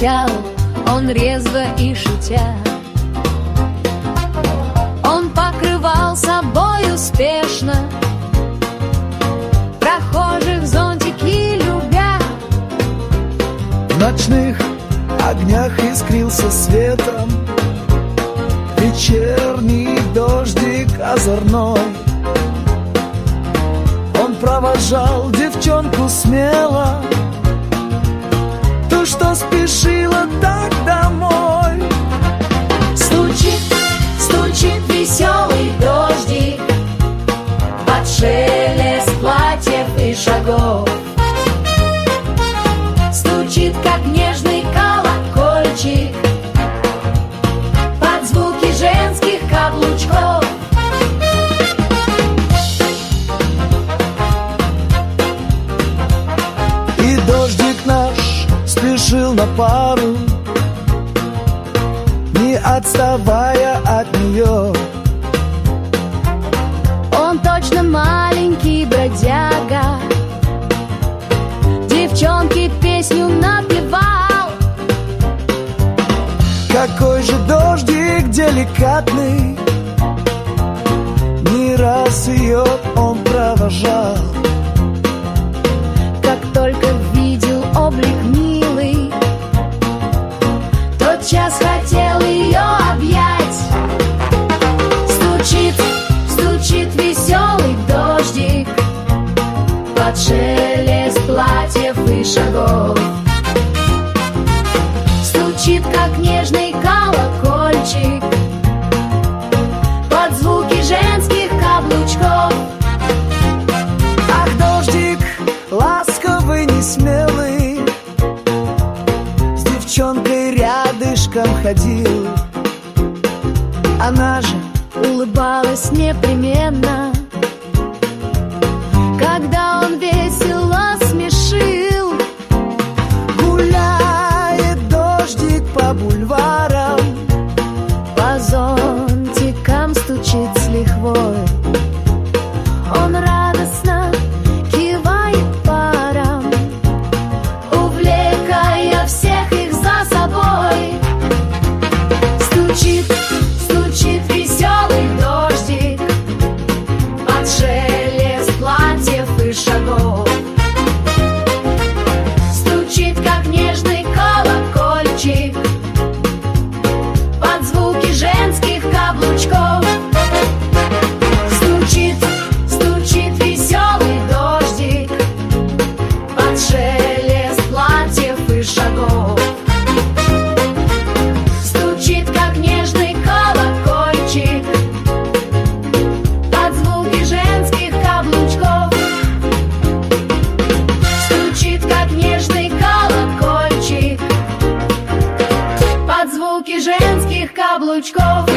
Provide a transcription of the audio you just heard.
встречал он резво и шутя. Он покрывал собой успешно прохожих зонтики любя. В ночных огнях искрился светом вечерний дождик озорной. Он провожал девчонку смело, ту, что спешила так домой. Стучит, стучит веселый дождик под шелест платьев и шагов. Стучит, как нежный колокольчик под звуки женских каблучков. И дождик наш спешил на пару, не отставая от нее. Он точно маленький бродяга, девчонке песню напевал. Какой же дождик деликатный, не раз ее он провожал. Как только видел облик милый, тотчас хотел ее объять. Стучит, стучит веселый дождик под шелест платьев и шагов. Стучит, как нежный колокольчик под звуки женских каблучков. Ах, дождик ласковый, несмелый, с девчонкой рядышком ходил. Она же улыбалась непременно, когда он весело смешил. Гуляет дождик по бульварам, По зонтикам стучит с лихвой. Он радостно кивает парам, увлекая всех их за собой. Стучит, стучит веселый дождик под шелест платьев и шагов. Стучит, как нежный колокольчик под звуки женских каблучков. Стучит, стучит веселый дождик под шелест платьев и шагов. Стучит, как нежный колокольчик под звуки женских каблучков. Стучит, как нежный колокольчик под звуки женских каблучков.